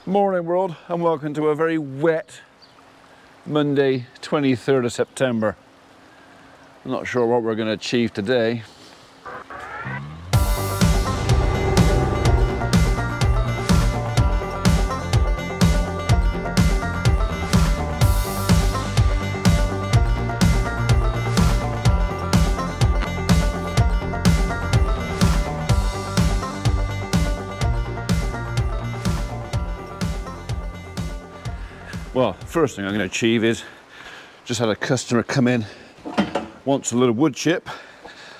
Morning world, and welcome to a very wet Monday 23rd of September. I'm not sure what we're going to achieve today. Well, first thing I'm going to achieve is just had a customer come in, wants a little wood chip,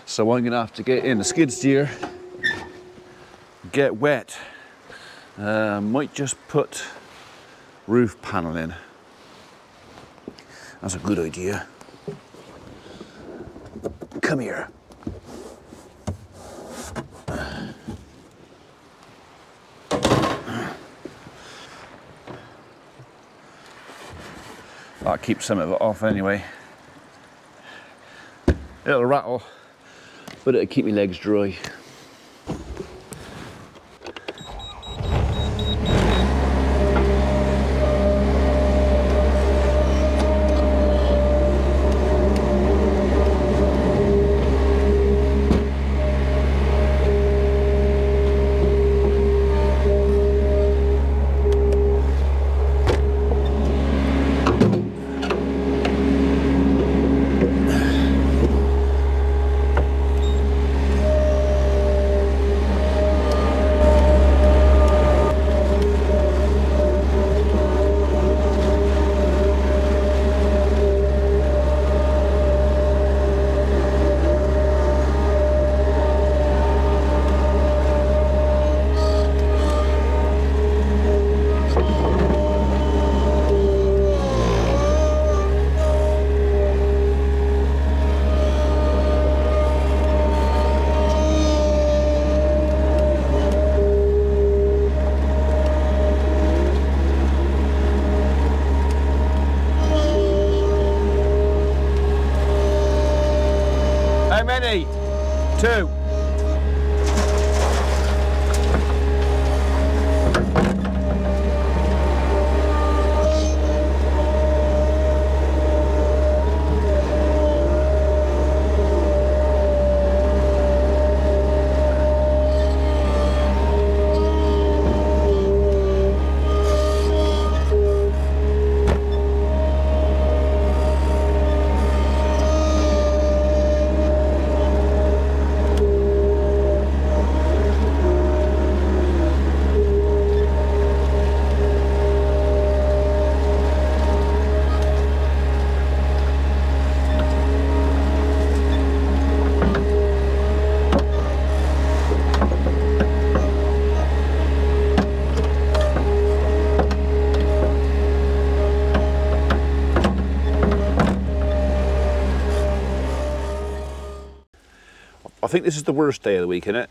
so I'm going to have to get in the skid steer, get wet. Might just put roof panel in. That's a good idea. Come here. I'll keep some of it off anyway. It'll rattle, but it'll keep my legs dry. How many? 2. I think this is the worst day of the week, isn't it?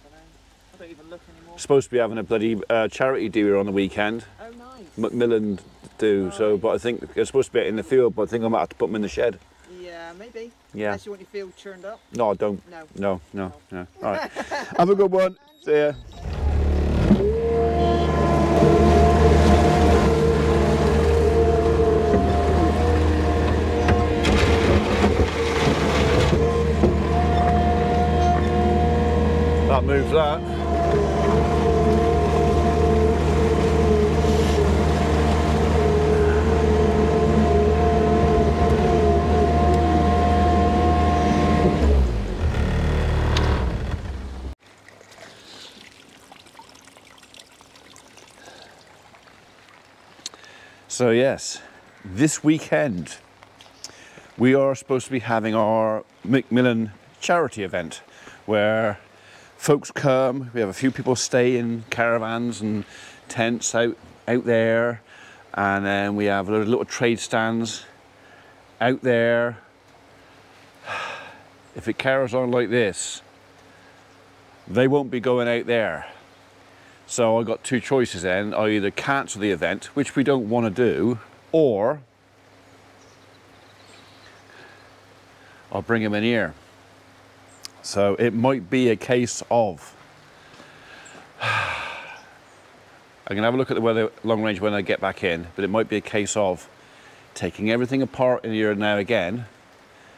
I don't even look anymore. Supposed to be having a bloody charity do here on the weekend. Oh, nice. Macmillan do, right. So, but I think it's supposed to be out in the field, but I think I might have to put them in the shed. Yeah, maybe. Yeah. Unless you want your field churned up. No, I don't. No. No. All right. Have a good one. See ya. That moves that. So yes, this weekend we are supposed to be having our Macmillan charity event where folks come. We have a few people stay in caravans and tents out there, and then we have little trade stands out there. If it carries on like this, they won't be going out there. So I got 2 choices then. I either cancel the event, which we don't want to do, or I'll bring them in here. So it might be a case of I'm gonna have a look at the weather long range when I get back in, but it might be a case of taking everything apart in here now again,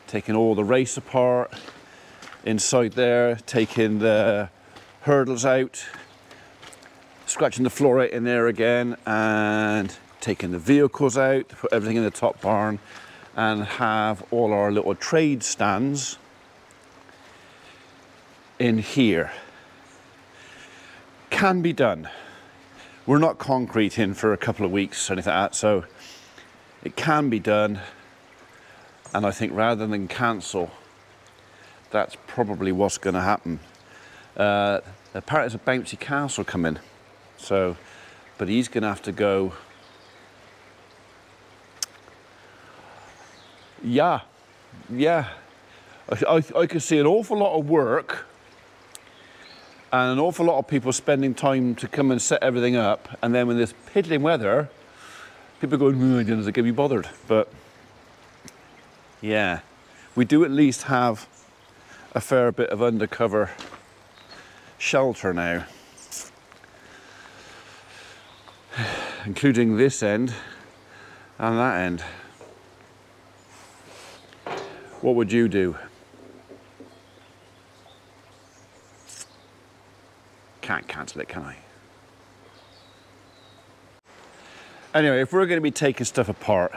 taking all the race apart inside there, taking the hurdles out, scratching the floor out in there again, and taking the vehicles out, put everything in the top barn, and have all our little trade stands in here. Can be done. We're not concreting for a couple of weeks or anything like that, so it can be done. And I think rather than cancel, that's probably what's going to happen. Apparently there's a bouncy castle coming, so, but he's going to have to go. Yeah. I could see an awful lot of work and an awful lot of people spending time to come and set everything up, and then when there's piddling weather, people going, I don't know if they can be bothered. But yeah, we do at least have a fair bit of undercover shelter now, including this end and that end. What would you do? Can't cancel it, can I? Anyway, if we're going to be taking stuff apart,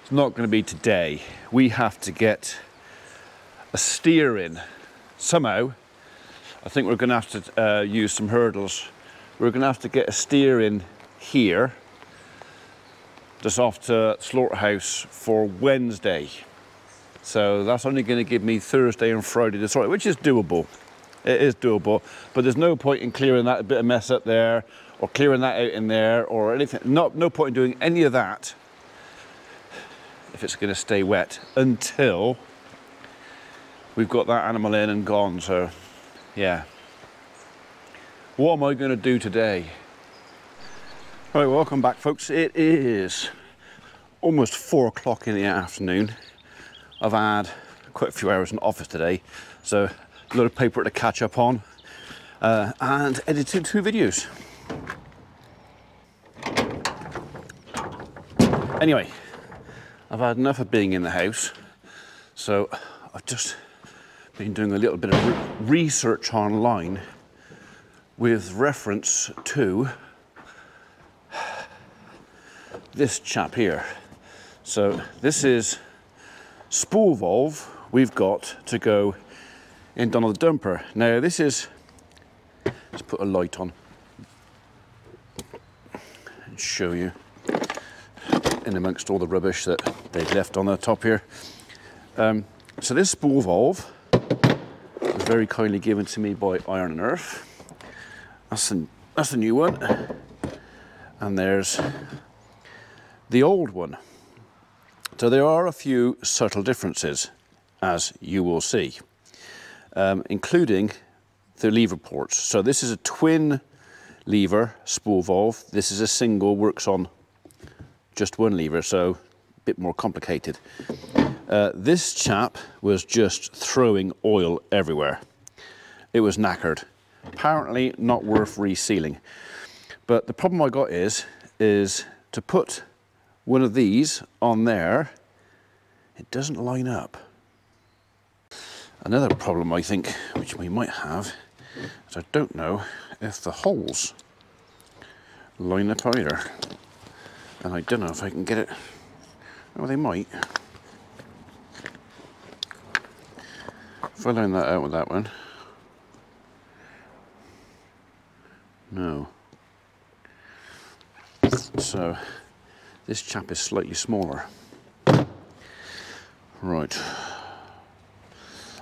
it's not going to be today. We have to get a steer in somehow. I think we're going to have to use some hurdles. We're going to have to get a steer in here, just off to Slaughterhouse for Wednesday. So that's only going to give me Thursday and Friday to sort it, which is doable. It is doable, but there's no point in clearing that bit of mess up there, or clearing that out in there, or anything. No point in doing any of that if it's going to stay wet until we've got that animal in and gone. So, yeah. What am I going to do today? All right, welcome back, folks. It is almost 4 o'clock in the afternoon. I've had quite a few hours in the office today, so a lot of paper to catch up on, and edited 2 videos. Anyway, I've had enough of being in the house, so I've just been doing a little bit of research online with reference to this chap here. So this is spool valve we've got to go in down on the dumper. Now this is, let's put a light on and show you in amongst all the rubbish that they've left on the top here. So this spool valve was very kindly given to me by Iron and Earth. That's the new one, and there's the old one. So there are a few subtle differences, as you will see, including the lever ports. So this is a twin lever spool valve. This is a single, works on just one lever, so a bit more complicated. This chap was just throwing oil everywhere. It was knackered. Apparently not worth resealing. But the problem I got is to put one of these on there, it doesn't line up. Another problem I think, which we might have, is I don't know if the holes line up either. And I don't know if I can get it. Oh, they might. If I line that out with that one. No. So this chap is slightly smaller. Right.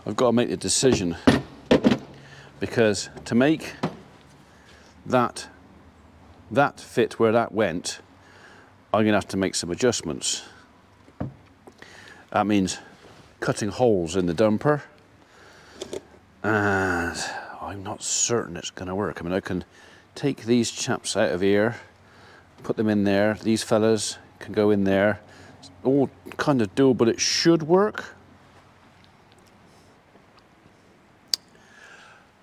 I've got to make a decision, because to make that fit where that went, I'm going to have to make some adjustments. That means cutting holes in the dumper, and I'm not certain it's going to work. I mean, I can take these chaps out of here, put them in there. These fellas can go in there. It's all kind of doable. It should work.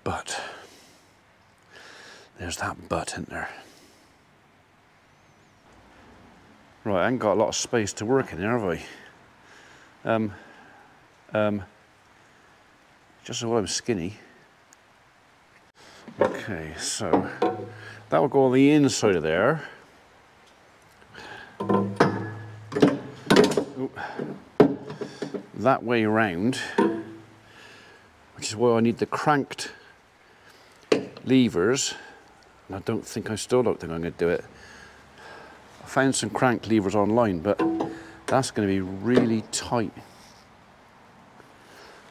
But there's that but, isn't there? Right, I ain't got a lot of space to work in here, have I? Just so I'm skinny. Okay, so that will go on the inside of there. Ooh. That way round, which is why I need the cranked levers. And I still don't think I'm going to do it. I found some cranked levers online, but that's going to be really tight.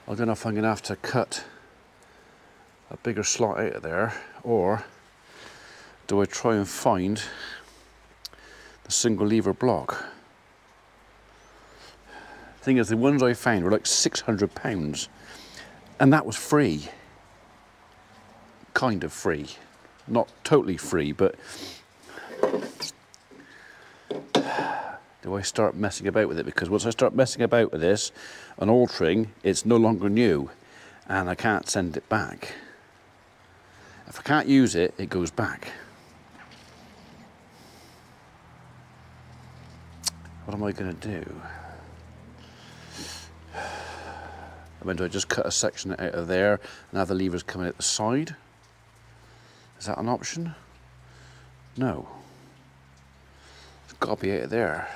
I don't know if I'm going to have to cut a bigger slot out of there, or do I try and find the single lever block. Thing is, the ones I found were like £600, and that was free. Kind of free. Not totally free, but do I start messing about with it? Because once I start messing about with this and altering, it's no longer new, and I can't send it back. If I can't use it, it goes back. What am I going to do? I mean, do I just cut a section out of there and have the levers coming out the side? Is that an option? No. It's got to be out of there.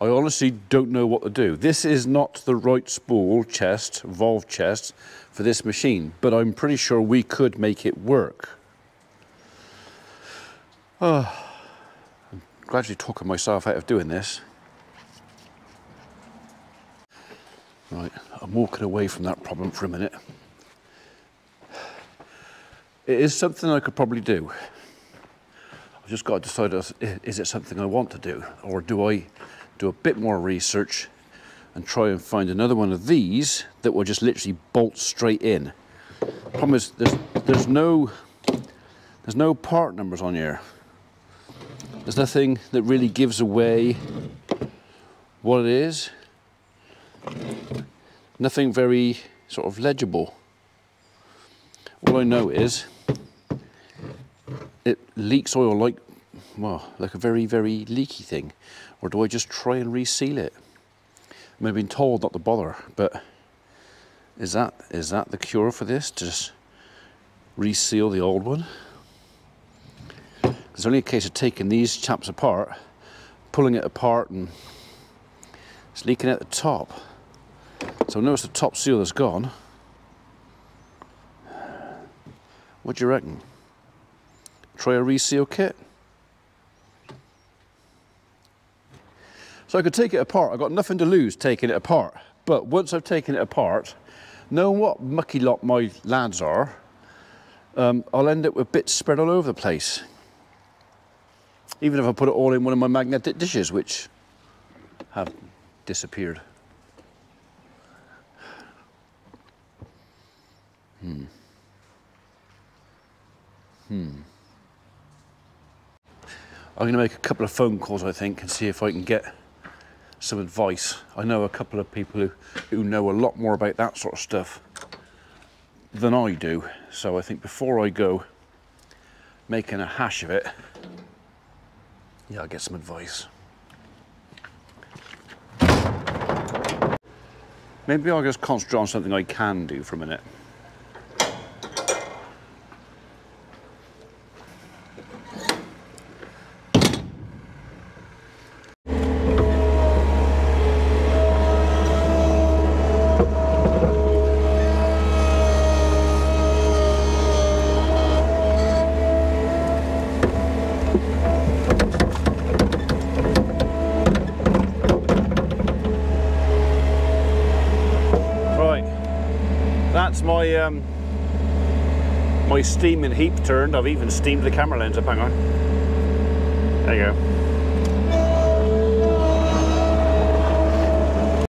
I honestly don't know what to do. This is not the right spool chest, valve chest for this machine, but I'm pretty sure we could make it work. I'm gradually talking myself out of doing this. Right, I'm walking away from that problem for a minute. It is something I could probably do. I've just got to decide, is it something I want to do? Or do I do a bit more research and try and find another one of these that will just literally bolt straight in? The problem is there's no part numbers on here. There's nothing that really gives away what it is. Nothing very sort of legible. All I know is it leaks oil like, well, like a very, very leaky thing. Or do I just try and reseal it? I mean, I've been told not to bother, but is that the cure for this? To just reseal the old one? It's only a case of taking these chaps apart, pulling it apart, and it's leaking at the top. So notice the top seal is gone. What do you reckon? Try a reseal kit? So I could take it apart. I've got nothing to lose taking it apart. But once I've taken it apart, knowing what mucky lot my lads are, I'll end up with bits spread all over the place. Even if I put it all in one of my magnetic dishes, which have disappeared. I'm going to make a couple of phone calls, I think, and see if I can get some advice. I know a couple of people who know a lot more about that sort of stuff than I do. So I think before I go making a hash of it, yeah, I'll get some advice. Maybe I'll just concentrate on something I can do for a minute. That's my steam and heat turned. I've even steamed the camera lens up, hang on. There you go.